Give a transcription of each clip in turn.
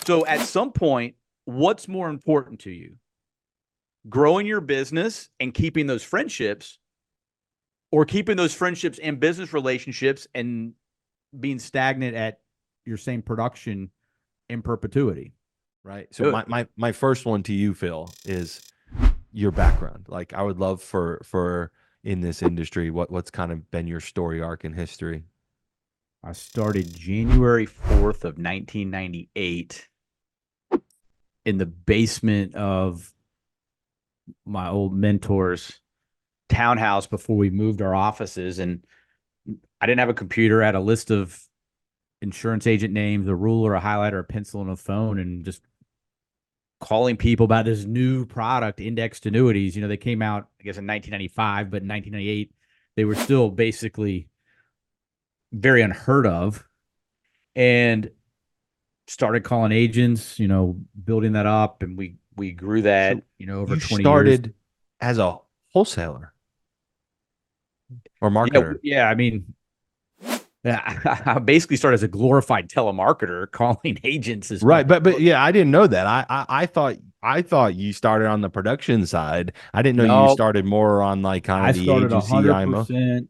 So at some point, what's more important to you? Growing your business and keeping those friendships, or keeping those friendships and business relationships and being stagnant at your same production in perpetuity? Right. So my first one to you, Phil, is your background. Like, I would love for in this industry, what's kind of been your story arc in history? I started January 4th of 1998 in the basement of my old mentor's townhouse before we moved our offices. And I didn't have a computer. I had a list of insurance agent names, a ruler, a highlighter, a pencil, and a phone, and just calling people about this new product, indexed annuities. They came out, I guess, in 1995, but in 1998, they were still basically very unheard of. And started calling agents, building that up, and we grew that, So over you 20 years. started as a wholesaler or Yeah, marketer. yeah. I mean, I basically started as a glorified telemarketer calling agents as Right, well. but yeah, I didn't know that. I thought you started on the production side. I didn't know you No, started more on like kind I of the started agency IMO. 100%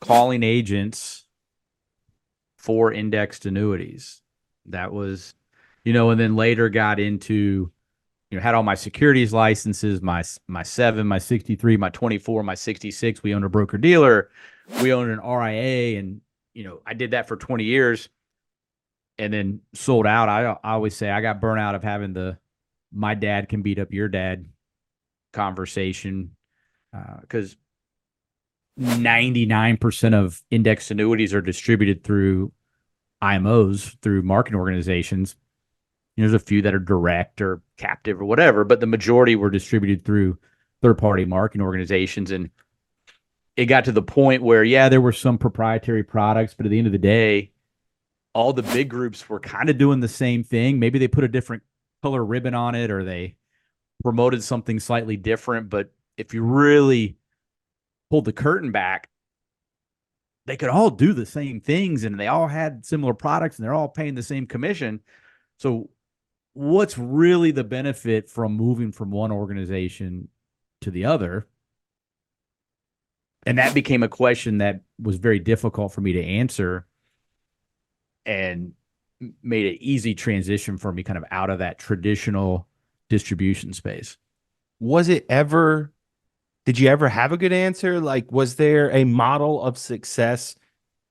calling agents for indexed annuities. That was, and then later got into, had all my securities licenses, my 7, my 63, my 24, my 66. We owned a broker dealer. We owned an RIA, and I did that for 20 years and then sold out. I always say I got burnt out of having the my dad can beat up your dad conversation, because 99% of indexed annuities are distributed through IMOs, through marketing organizations. There's a few that are direct or captive or whatever, but the majority were distributed through third-party marketing organizations. And it got to the point where, yeah, there were some proprietary products, but at the end of the day, all the big groups were kind of doing the same thing. Maybe they put a different color ribbon on it, or they promoted something slightly different. But if you really pulled the curtain back, they could all do the same things, and they all had similar products, and they're all paying the same commission. So what's really the benefit from moving from one organization to the other? And that became a question that was very difficult for me to answer, and made an easy transition for me kind of out of that traditional distribution space. Was it ever, did you ever have a good answer? Like, was there a model of success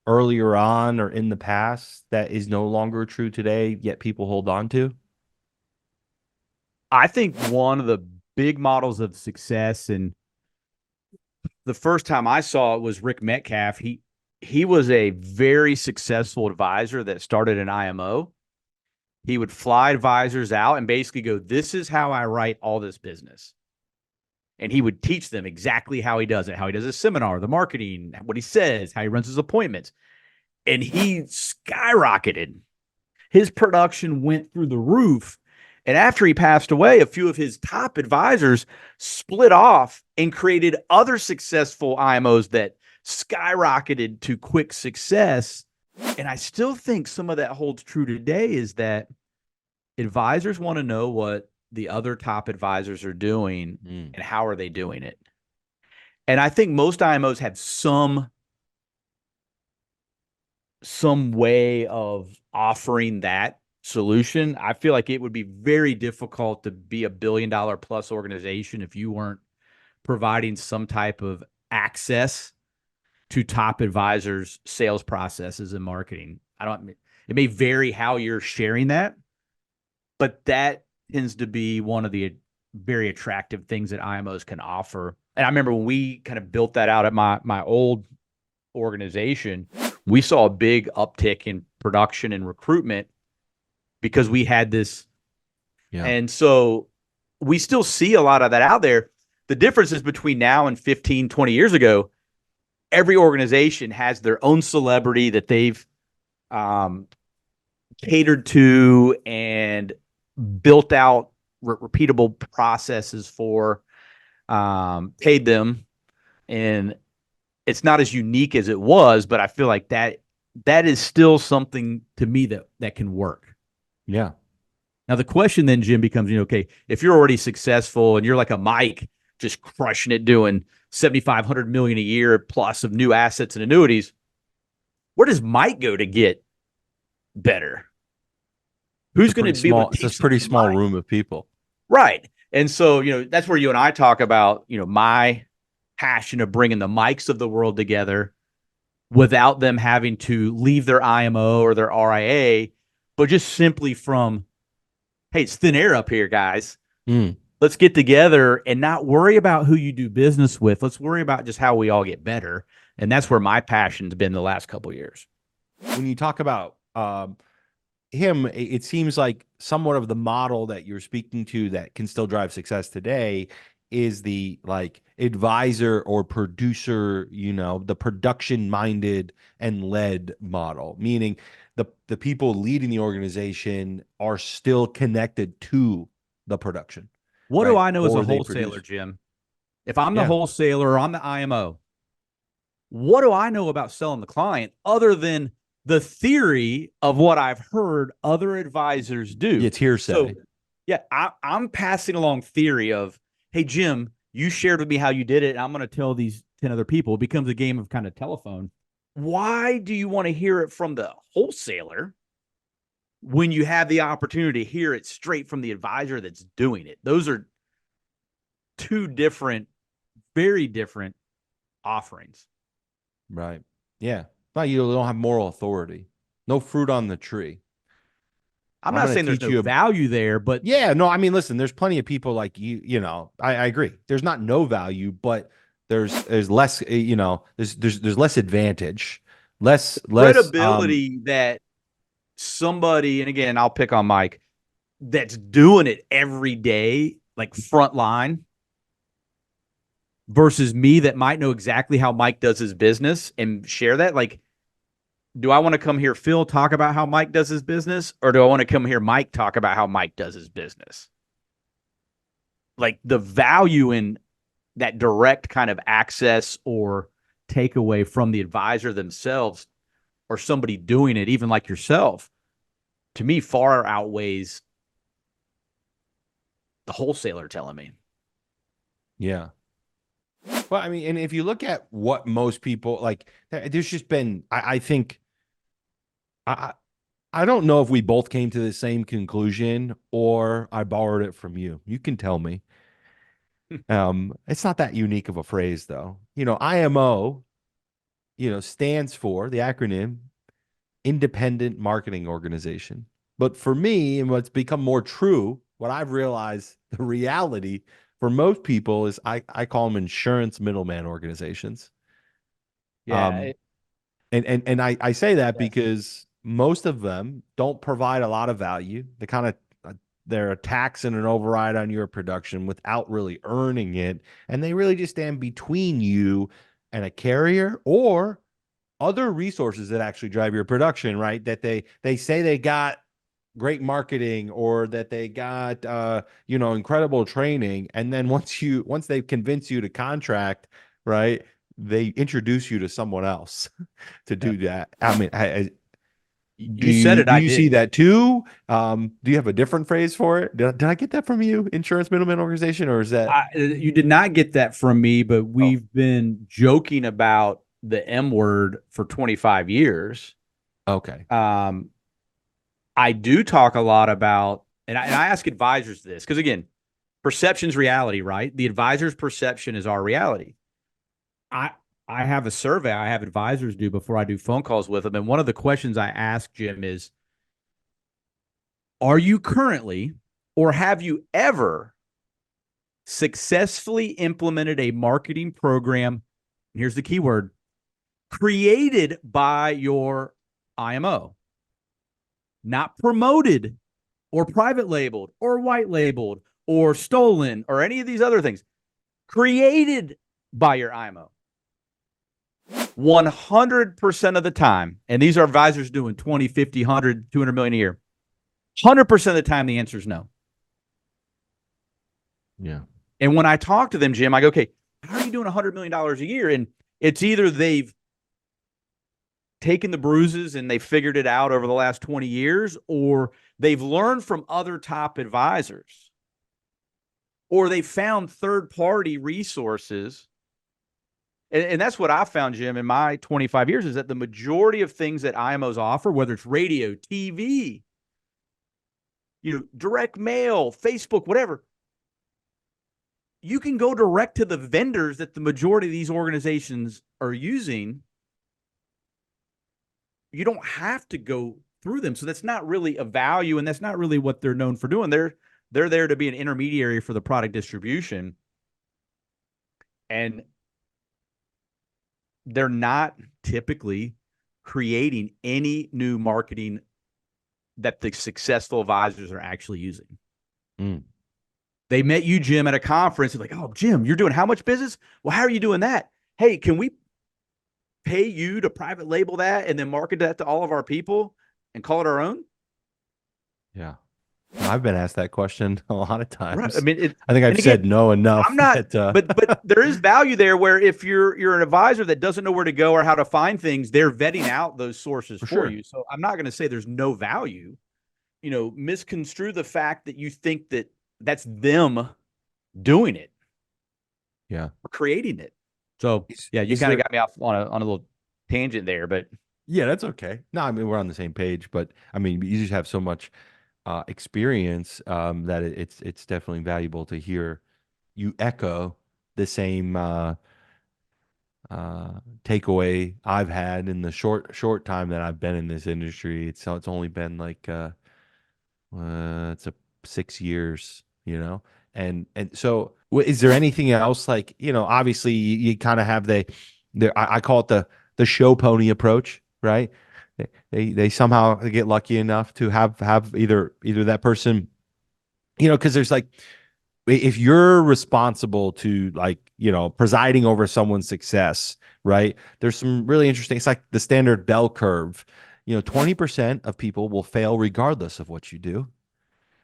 earlier on or in the past that is no longer true today, yet people hold on to? I think one of the big models of success, and the first time I saw it was Rick Metcalf. He was a very successful advisor that started an IMO. He would fly advisors out and basically go, "This is how I write all this business." And he would teach them exactly how he does it, how he does his seminar, the marketing, what he says, how he runs his appointments. And he skyrocketed. His production went through the roof. And after he passed away, a few of his top advisors split off and created other successful IMOs that skyrocketed to quick success. And I still think some of that holds true today, is that advisors want to know what the other top advisors are doing and how are they doing it. And I think most IMOs have some way of offering that solution. I feel like it would be very difficult to be $1 billion plus organization if you weren't providing some type of access to top advisors' sales processes and marketing. It may vary how you're sharing that, but that tends to be one of the very attractive things that IMOs can offer. And I remember when we kind of built that out at my old organization, we saw a big uptick in production and recruitment because we had this. Yeah. And so we still see a lot of that out there. The difference is between now and 15, 20 years ago, every organization has their own celebrity that they've catered to and built out repeatable processes for, paid them. And it's not as unique as it was, but I feel like that is still something to me that can work. Yeah. Now the question then, Jim, becomes, okay, if you're already successful and you're like a Mike, just crushing it, doing 7,500 million a year plus of new assets and annuities, where does Mike go to get better? It's a Who's going to pretty be able small, to it's a teach pretty something to small Mike? room of people. Right. And so, that's where you and I talk about, my passion of bringing the Mikes of the world together without them having to leave their IMO or their RIA, but just simply from, hey, it's thin air up here, guys. Mm. Let's get together and not worry about who you do business with. Let's worry about just how we all get better. And that's where my passion's been the last couple of years. When you talk about him, it seems like somewhat of the model that you're speaking to that can still drive success today is the like advisor or producer, the production minded and led model, meaning the people leading the organization are still connected to the production, What do right? I know as a Or they wholesaler, produce. Jim? If I'm the Yeah. wholesaler or I'm the IMO, what do I know about selling the client other than the theory of what I've heard other advisors do? It's hearsay. So, yeah, I'm passing along theory of, hey, Jim, you shared with me how you did it, and I'm going to tell these 10 other people. It becomes a game of kind of telephone. Why do you want to hear it from the wholesaler when you have the opportunity to hear it straight from the advisor that's doing it? Those are two different, very different offerings. Right. Yeah. Well, you don't have moral authority. No fruit on the tree. I'm I'm not going to saying there's teach no you. value there, but Yeah. No, I mean, listen, there's plenty of people like I agree. There's not no value, but there's less, there's less advantage, less, credibility that somebody, and again, I'll pick on Mike, that's doing it every day, like front line, versus me that might know exactly how Mike does his business and share that. Like, do I want to come hear Phil talk about how Mike does his business, or do I want to come hear Mike talk about how Mike does his business? Like the value in that direct kind of access or takeaway from the advisor themselves or somebody doing it, even like yourself, to me far outweighs the wholesaler telling me. yeah. Well, I mean, and if you look at what most people like, there's just been, I think, I, I don't know if we both came to the same conclusion or I borrowed it from you. You can tell me. It's not that unique of a phrase though. IMO, stands for the acronym Independent Marketing Organization. But for me, and what's become more true, what I've realized the reality for most people is I call them insurance middleman organizations. Yeah. Um, and I say that Yes. because most of them don't provide a lot of value. They're a tax and an override on your production without really earning it, and they really just stand between you and a carrier or other resources that actually drive your production, right? That they say they got great marketing or that they got incredible training, and then once they convince you to contract, right, they introduce you to someone else to Yeah. do that. I mean, do You said you it. do I you see didn't. that too? Do you have a different phrase for it? Did I get that from you, insurance middleman organization, or is that? You did not get that from me, but Oh, we've been joking about the M word for 25 years. okay. Um, I do talk a lot about, and I ask advisors this because, again, perception's reality, right? The advisor's perception is our reality. I I have a survey I have advisors do before I do phone calls with them, and one of the questions I ask Jim is, are you currently or have you ever successfully implemented a marketing program? Here's the key word: created by your IMO, not promoted or private labeled or white labeled or stolen or any of these other things. Created by your IMO. 100% of the time, and these are advisors doing 20, 50, 100, 200 million a year. 100% of the time, the answer is no. Yeah. And when I talk to them, Jim, I go, okay, how are you doing $100 million a year? And it's either they've taken the bruises and they figured it out over the last 20 years, or They've learned from other top advisors, or they found third-party resources. And that's what I found, Jim, in my 25 years, is that the majority of things that IMOs offer, whether it's radio, TV, direct mail, Facebook, whatever, you can go direct to the vendors that the majority of these organizations are using. You don't have to go through them. So that's not really a value, and that's not really what they're known for doing. They're there to be an intermediary for the product distribution. And they're not typically creating any new marketing that the successful advisors are actually using. Mm. They met you, Jim, at a conference. Like, oh, Jim, you're doing how much business? Well, how are you doing that? Hey, can we pay you to private label that and then market that to all of our people and call it our own? Yeah. I've been asked that question a lot of times. Right. I mean, I think I've said no enough. I'm not, but there is value there where if you're an advisor that doesn't know where to go or how to find things, they're vetting out those sources for you. So I'm not going to say there's no value. Misconstrue the fact that you think that that's them doing it. Yeah. Or creating it. So yeah, you kind of got me off on a little tangent there, but yeah, that's okay. No, I mean, we're on the same page, but I mean, you just have so much experience that it's definitely valuable to hear you echo the same takeaway I've had in the short time that I've been in this industry. It's only been like it's 6 years, and so is there anything else, like, obviously you kind of have I call it the show pony approach, right? They somehow get lucky enough to have either that person, because there's like, if you're responsible to, like, presiding over someone's success, right? There's some really interesting, it's like the standard bell curve. 20% of people will fail regardless of what you do.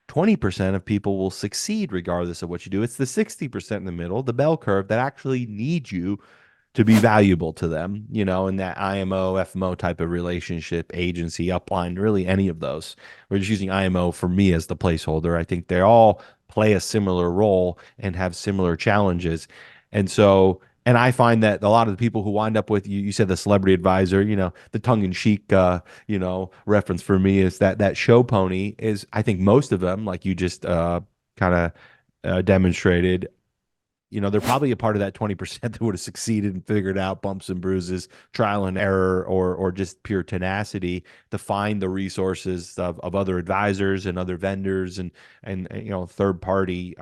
20% of people will succeed regardless of what you do. It's the 60% in the middle, the bell curve, that actually need you to be valuable to them, in that IMO, FMO type of relationship, agency, upline, really any of those. We're just using IMO for me as the placeholder. I think they all play a similar role and have similar challenges. And so, and I find that a lot of the people who wind up with you said the celebrity advisor, the tongue-in-cheek, reference for me is that show pony is, I think most of them, like you just kind of demonstrated, they're probably a part of that 20% that would have succeeded and figured out bumps and bruises, trial and error, or just pure tenacity to find the resources of other advisors and other vendors and third party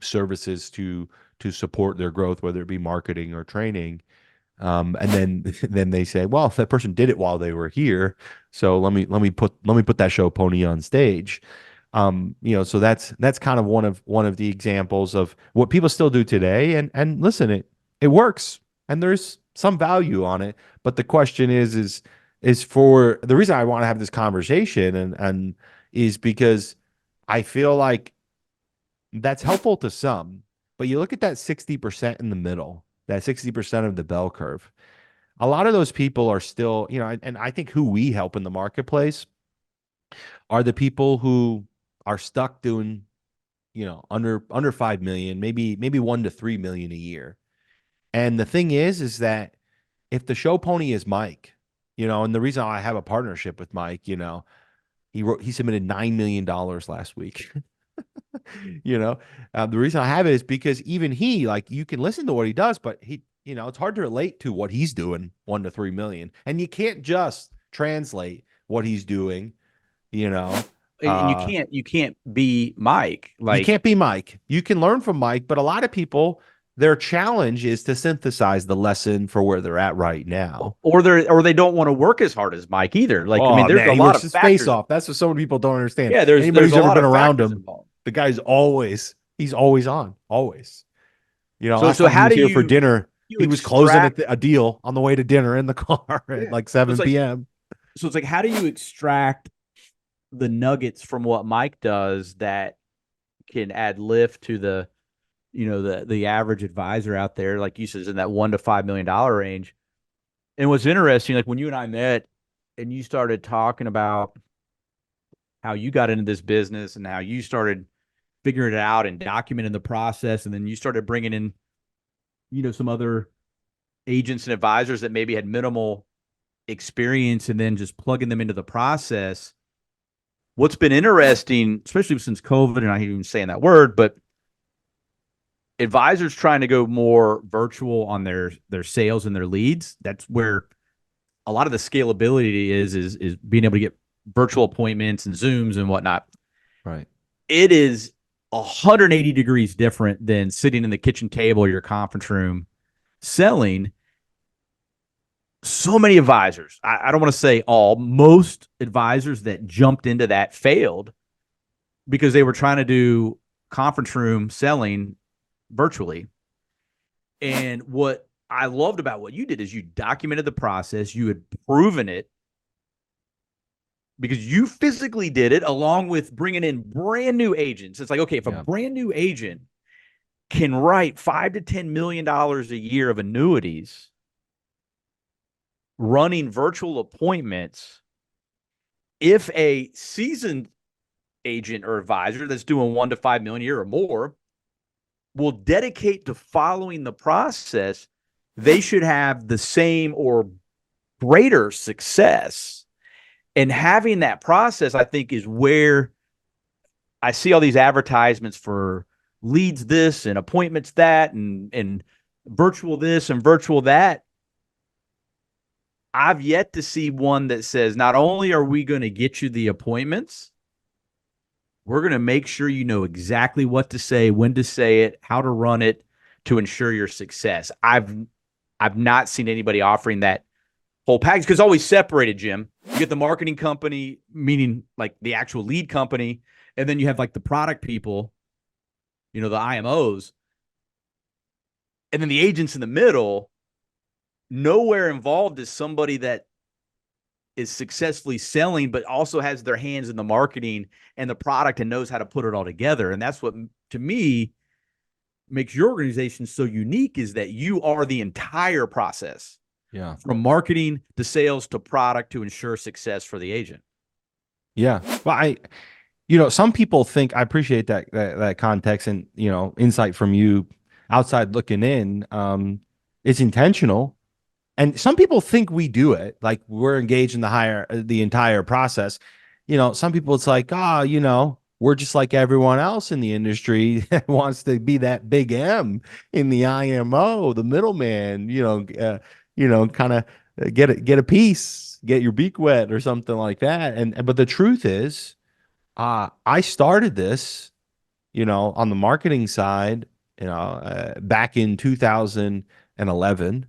services to support their growth, whether it be marketing or training. And then they say, well, if that person did it while they were here, so let me put that show pony on stage. So that's kind of one of the examples of what people still do today. And listen, it works, and there's some value on it. But the question is for the reason I want to have this conversation and is because I feel like that's helpful to some, but you look at that 60% in the middle, that 60% of the bell curve. A lot of those people are still, and I think who we help in the marketplace are the people who are stuck doing, under 5 million, maybe 1 to 3 million a year. And the thing is that if the show pony is Mike, and the reason I have a partnership with Mike, he submitted $9 million last week. The reason I have it is because even he, like, you can listen to what he does, but he, it's hard to relate to what he's doing, 1 to 3 million. And you can't just translate what he's doing, and you can't be Mike. Like, you can't be Mike. You can learn from Mike, but a lot of people, their challenge is to synthesize the lesson for where they're at right now, or they don't want to work as hard as Mike either. Like, I mean, there's a lot of his factors. face off. That's what so many people don't understand. Yeah, anybody who's ever been around him, involved. the guy's always on, always. Last so time how he was do here you for dinner, he was closing a deal on the way to dinner in the car at like 7 p.m. So it's like, how do you extract the nuggets from what Mike does that can add lift to the average advisor out there, like you said, is in that $1 to $5 million range? And what's interesting, like when you and I met and you started talking about how you got into this business and how you started figuring it out and documenting the process. And then you started bringing in, some other agents and advisors that maybe had minimal experience and then just plugging them into the process. What's been interesting, especially since COVID, and I hate even saying that word, but advisors trying to go more virtual on their sales and their leads. That's where a lot of the scalability is being able to get virtual appointments and Zooms and whatnot. Right. It is 180 degrees different than sitting in the kitchen table or your conference room selling. So many advisors, I don't want to say all, most advisors that jumped into that failed because they were trying to do conference room selling virtually. And what I loved about what you did is you documented the process, you had proven it because you physically did it along with bringing in brand new agents. It's like, okay, if a brand new agent can write $5 to $10 million a year of annuities running virtual appointments, if a seasoned agent or advisor that's doing 1 to 5 million a year or more will dedicate to following the process, they should have the same or greater success. And having that process, I think, is where I see all these advertisements for leads this and appointments that and virtual this and virtual that. I've yet to see one that says, not only are we going to get you the appointments, we're going to make sure you know exactly what to say, when to say it, how to run it to ensure your success. I've not seen anybody offering that whole package because it's always separated, Jim. You get the marketing company, meaning like the actual lead company, and then you have like the product people, the IMOs, and then the agents in the middle. Nowhere involved is somebody that is successfully selling, but also has their hands in the marketing and the product and knows how to put it all together. And that's what, to me, makes your organization so unique, is that you are the entire process. Yeah. From marketing to sales to product to ensure success for the agent. Yeah. Well, some people think, I appreciate that context and, insight from you outside looking in. It's intentional. And some people think we do it, like we're engaged in the entire process. Some people, it's like, we're just like everyone else in the industry that wants to be that big M in the IMO, the middleman, kind of get a piece, get your beak wet or something like that. But the truth is, I started this, on the marketing side, back in 2011.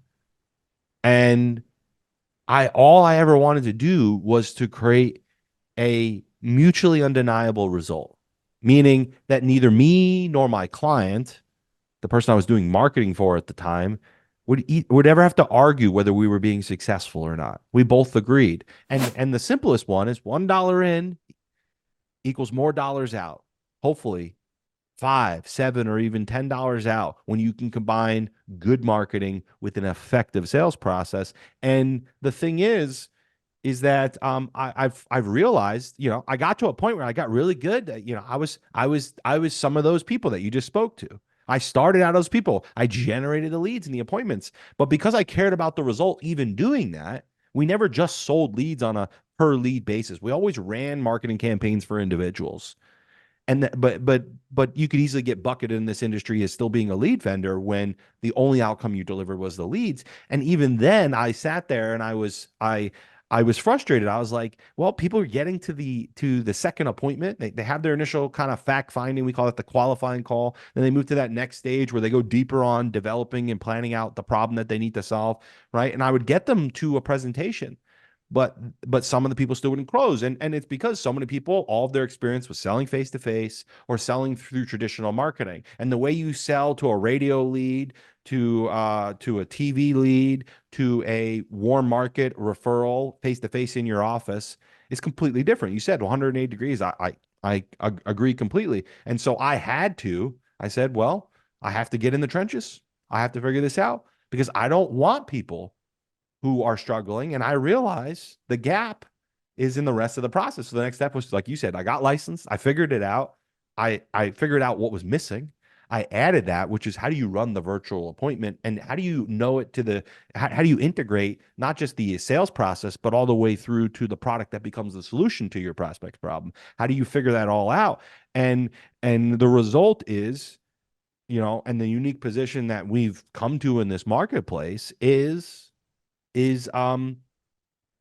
And all I ever wanted to do was to create a mutually undeniable result, meaning that neither me nor my client, the person I was doing marketing for at the time, would ever have to argue whether we were being successful or not. We both agreed. And the simplest one is $1 in equals more dollars out. Hopefully 5, 7, or even $10 out when you can combine good marketing with an effective sales process. And the thing is that I've realized, I got to a point where I got really good. I was some of those people that you just spoke to. I started out those people. I generated the leads and the appointments, but because I cared about the result, even doing that, we never just sold leads on a per lead basis. We always ran marketing campaigns for individuals. But you could easily get bucketed in this industry as still being a lead vendor when the only outcome you delivered was the leads. And even then, I sat there and I was frustrated. I was like, well, people are getting to the second appointment. They have their initial kind of fact finding. We call it the qualifying call. Then they move to that next stage where they go deeper on developing and planning out the problem that they need to solve, right? And I would get them to a presentation. But some of the people still wouldn't close. And it's because so many people, all of their experience was selling face-to-face or selling through traditional marketing. And the way you sell to a radio lead, to a TV lead, to a warm market referral face-to-face in your office is completely different. You said 180 degrees. I agree completely. And so I said, well, I have to get in the trenches. I have to figure this out because I don't want people who are struggling. And I realize the gap is in the rest of the process. So the next step was, like you said, I got licensed, I figured it out. I figured out what was missing. I added that, which is how do you run the virtual appointment and how do you know it to the how do you integrate not just the sales process, but all the way through to the product that becomes the solution to your prospect's problem? How do you figure that all out? And the result is, and the unique position that we've come to in this marketplace is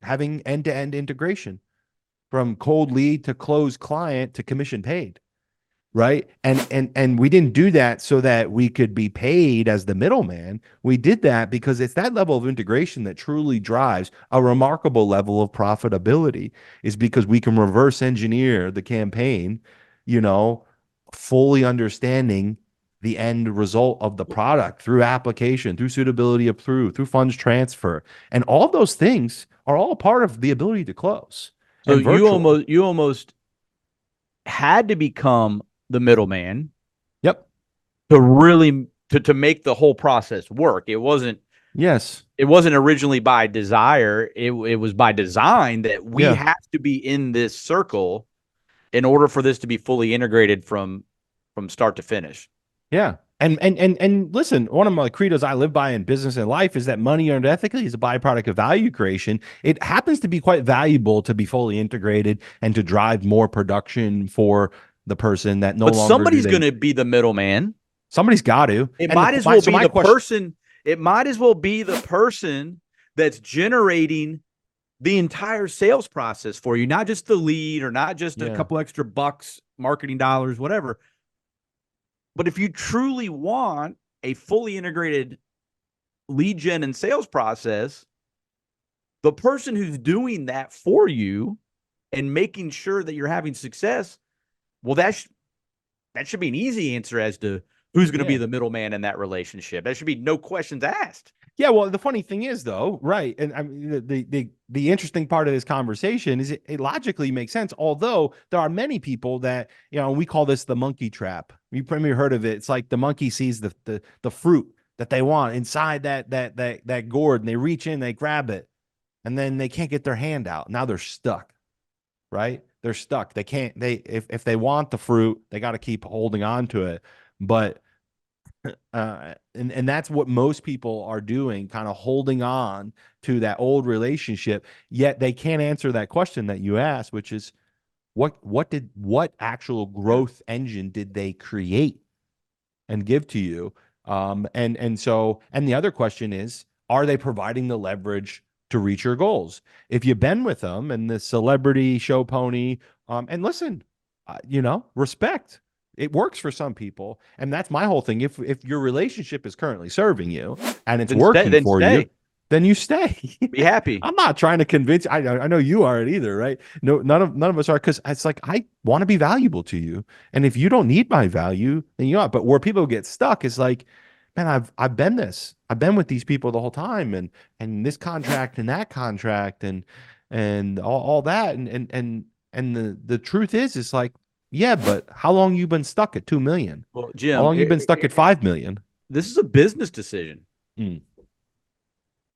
having end-to-end integration from cold lead to closed client to commission paid, right? And we didn't do that so that we could be paid as the middleman. We did that because it's that level of integration that truly drives a remarkable level of profitability, is because we can reverse engineer the campaign, fully understanding the end result of the product through application, through suitability approved, through funds transfer. And all those things are all part of the ability to close. So And you almost had to become the middleman. Yep. To really to make the whole process work. It wasn't originally by desire. It was by design that we have to be in this circle in order for this to be fully integrated from start to finish. Yeah. And listen, one of my credos I live by in business and life is that money earned ethically is a byproduct of value creation. It happens to be quite valuable to be fully integrated and to drive more production for the person that no longer. But somebody's going to be the middleman. Somebody's got to. It might as well be the person. It might as well be the person that's generating the entire sales process for you, not just the lead or not just a couple extra bucks, marketing dollars, whatever. But if you truly want a fully integrated lead gen and sales process, the person who's doing that for you and making sure that you're having success, well, that should be an easy answer as to who's going to be the middleman in that relationship. That should be no questions asked. Yeah, well, the funny thing is, though, right? And I mean, the interesting part of this conversation is it logically makes sense. Although there are many people that, we call this the monkey trap. You probably heard of it. It's like the monkey sees the fruit that they want inside that gourd, and they reach in, they grab it, and then they can't get their hand out. Now they're stuck, right? They're stuck. They can't. If they want the fruit, they got to keep holding on to it. But and that's what most people are doing, kind of holding on to that old relationship, yet they can't answer that question that you asked, which is what actual growth engine did they create and give to you? And the other question is, are they providing the leverage to reach your goals? If you've been with them and the celebrity show pony, and listen, respect. It works for some people, and that's my whole thing. If your relationship is currently serving you and it's working for you, then you stay. Be happy. I'm not trying to convince. I know you aren't either, right? No, none of us are, because it's like I want to be valuable to you, and if you don't need my value, then you are. But where people get stuck is like, man, I've been with these people the whole time, and this contract and that contract and all that, and the truth is like. Yeah, but how long you been stuck at 2 million? Well, Jim, how long you been stuck at 5 million? This is a business decision.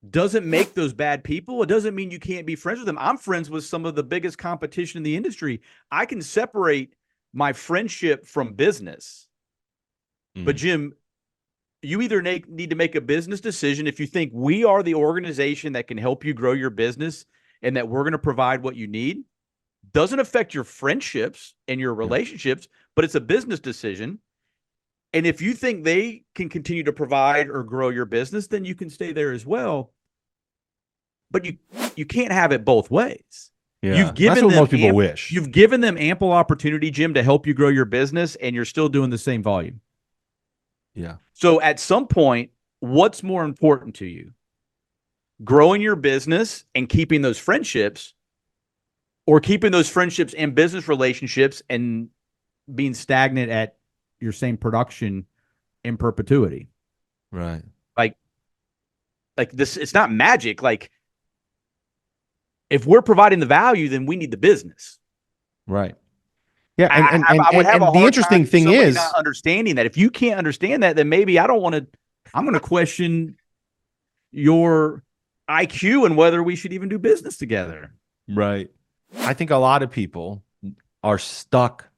Doesn't make those bad people. It doesn't mean you can't be friends with them. I'm friends with some of the biggest competition in the industry. I can separate my friendship from business. But Jim, you either need to make a business decision if you think we are the organization that can help you grow your business and that we're going to provide what you need. Doesn't affect your friendships and your relationships, but it's a business decision. And if you think they can continue to provide or grow your business, then you can stay there as well. But you can't have it both ways. Yeah. You've given That's what most people wish. You've given them ample opportunity, Jim, to help you grow your business, and you're still doing the same volume. Yeah. So at some point, what's more important to you? Growing your business and keeping those friendships, or keeping those friendships and business relationships and being stagnant at your same production in perpetuity. Right. Like this, it's not magic. Like, if we're providing the value, then we need the business. Right. Yeah. And the interesting thing is not understanding that. If you can't understand that, then maybe I'm going to question your IQ and whether we should even do business together. Right. I think a lot of people are stuck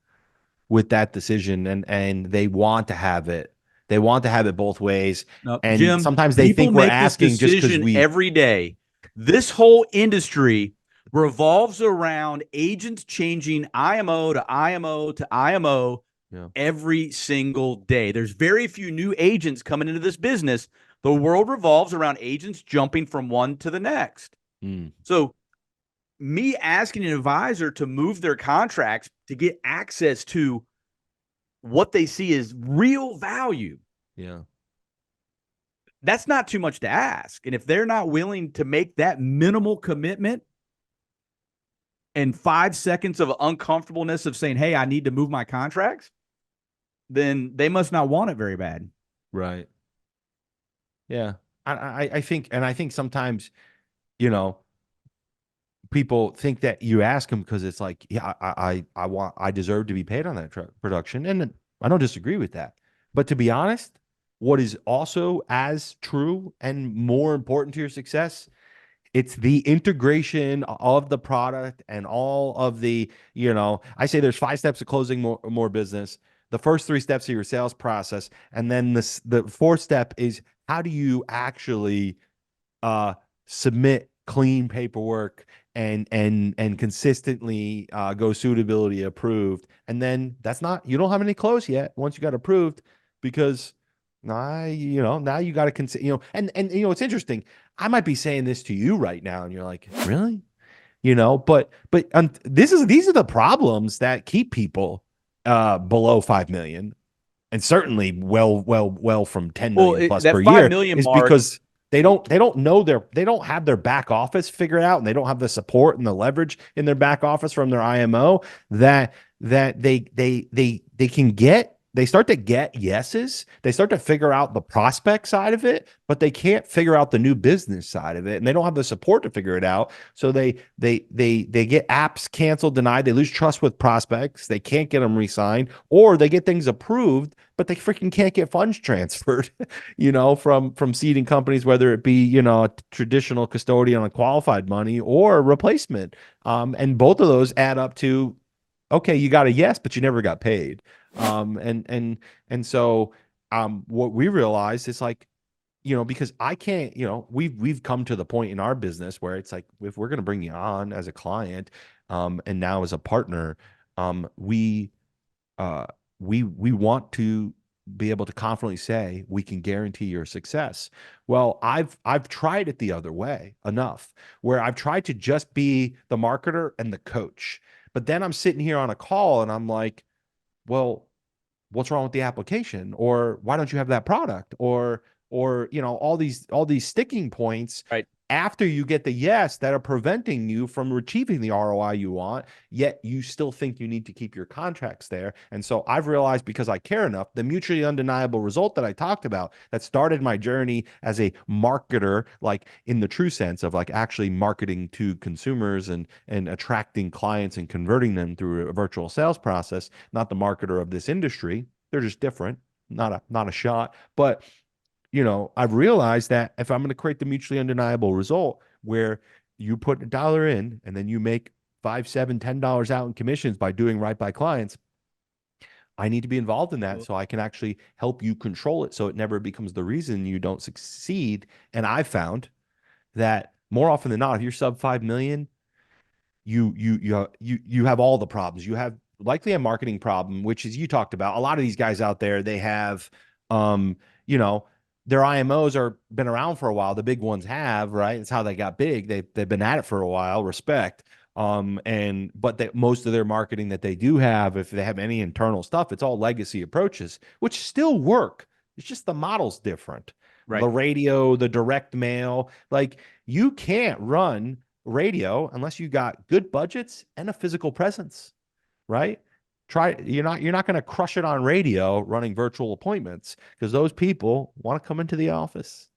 with that decision, and they want to have it. They want to have it both ways. No, And Jim, sometimes they people think we're make this asking just because decision we, every day. This whole industry revolves around agents changing IMO to IMO to IMO yeah. every single day. There's very few new agents coming into this business. The world revolves around agents jumping from one to the next. Mm, So, me asking an advisor to move their contracts to get access to what they see as real value, yeah. that's not too much to ask. And if they're not willing to make that minimal commitment and 5 seconds of uncomfortableness of saying, hey, I need to move my contracts, then they must not want it very bad. Right. Yeah. I think, and I think sometimes, you know, people think that you ask them because it's like, yeah, I deserve to be paid on that production. And I don't disagree with that. But to be honest, what is also as true and more important to your success, it's the integration of the product and all of the, I say there's 5 steps to closing more business. The first 3 steps of your sales process. And then the fourth step is how do you actually uh, submit clean paperwork and consistently go suitability approved. And then that's not, you don't have any close yet once you got approved, because now you got to consider, and it's interesting. I might be saying this to you right now and you're like, really? But these are the problems that keep people below 5 million, and certainly well from 10 Well, million plus per that 5 year, million is mark, because they don't have their back office figured out, and they don't have the support and the leverage in their back office from their IMO that they can get. They start to get yeses. They start to figure out the prospect side of it, but they can't figure out the new business side of it, and they don't have the support to figure it out. So they get apps canceled, denied. They lose trust with prospects. They can't get them re-signed, or they get things approved, but they freaking can't get funds transferred, from seeding companies, whether it be, a traditional custodian on qualified money or a replacement. And both of those add up to, okay, you got a yes, but you never got paid. And so what we realized is like, because I can't, we've come to the point in our business where it's like, if we're going to bring you on as a client, and now as a partner, we uh, we want to be able to confidently say we can guarantee your success. Well, I've tried it the other way enough, where I've tried to just be the marketer and the coach, but then I'm sitting here on a call and I'm like, well, what's wrong with the application, or why don't you have that product, or all these sticking points right? after you get the yes that are preventing you from achieving the ROI you want, yet you still think you need to keep your contracts there. And so I've realized, because I care enough, the mutually undeniable result that I talked about that started my journey as a marketer, like in the true sense of like actually marketing to consumers and attracting clients and converting them through a virtual sales process, not the marketer of this industry. They're just different, not a shot. But I've realized that if I'm going to create the mutually undeniable result where you put $1 in and then you make 5, 7, $10 out in commissions by doing right by clients, I need to be involved in that so I can actually help you control it so it never becomes the reason you don't succeed. And I found that more often than not, if you're sub 5 million, you have all the problems. You have likely a marketing problem, which is, you talked about. A lot of these guys out there, they have, you know, their IMOs are been around for a while. The big ones have, right? It's how they got big. They've been at it for a while. Respect. But most of their marketing that they do have, if they have any internal stuff, it's all legacy approaches, which still work. It's just the model's different. Right. The radio, the direct mail, like you can't run radio unless you got good budgets and a physical presence, right? You're not going to crush it on radio running virtual appointments, because those people want to come into the office,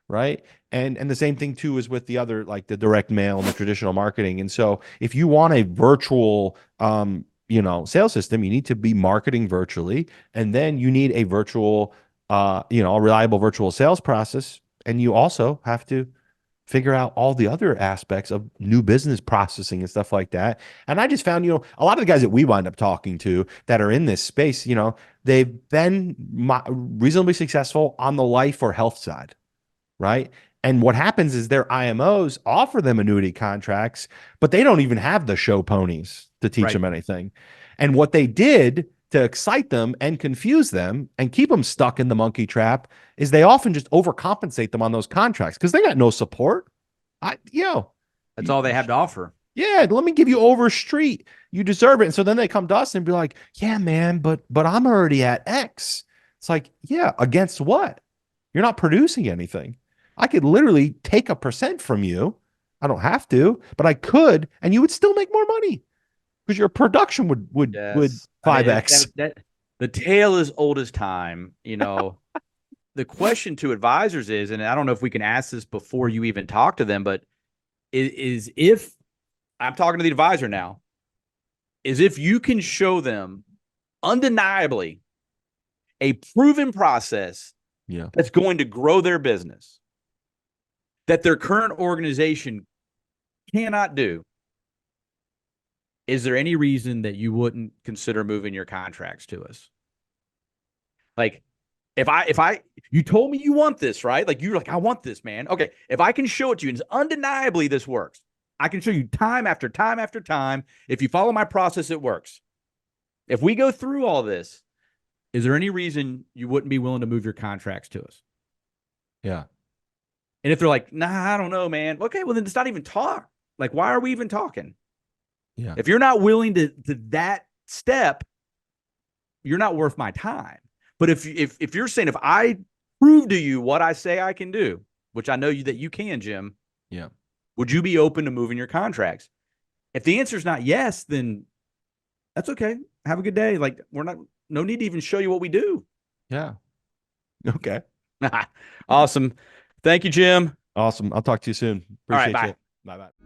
right? And the same thing too is with the other, like the direct mail and the traditional marketing. And so if you want a virtual sales system, you need to be marketing virtually, and then you need a virtual a reliable virtual sales process, and you also have to figure out all the other aspects of new business processing and stuff like that. And I just found, a lot of the guys that we wind up talking to that are in this space, they've been reasonably successful on the life or health side, right? And what happens is their IMOs offer them annuity contracts, but they don't even have the show ponies to teach Right. them anything. And what they did to excite them and confuse them and keep them stuck in the monkey trap is they often just overcompensate them on those contracts because they got no support. That's all they have to offer. Yeah, let me give you over street. You deserve it. And so then they come to us and be like, yeah, man, but I'm already at X. It's like, yeah, against what? You're not producing anything. I could literally take a percent from you. I don't have to, but I could, and you would still make more money because your production would Yes. I mean, 5x. the tale is old as time. The question to advisors is, and I don't know if we can ask this before you even talk to them, but is if I'm talking to the advisor now, is if you can show them undeniably a proven process that's going to grow their business that their current organization cannot do, is there any reason that you wouldn't consider moving your contracts to us? Like, you told me you want this, right? Like, you're like, I want this, man. Okay. If I can show it to you and undeniably this works, I can show you time after time after time. If you follow my process, it works. If we go through all this, is there any reason you wouldn't be willing to move your contracts to us? Yeah. And if they're like, nah, I don't know, man. Okay, well, then it's not even talk. Like, why are we even talking? Yeah. If you're not willing to that step, you're not worth my time. But if you're saying, if I prove to you what I say I can do, which I know that you can, Jim, Yeah. would you be open to moving your contracts? If the answer is not yes, then that's okay. Have a good day. Like, no need to even show you what we do. Yeah. Okay. Awesome. Thank you, Jim. Awesome. I'll talk to you soon. All right, Appreciate bye. you. Bye bye.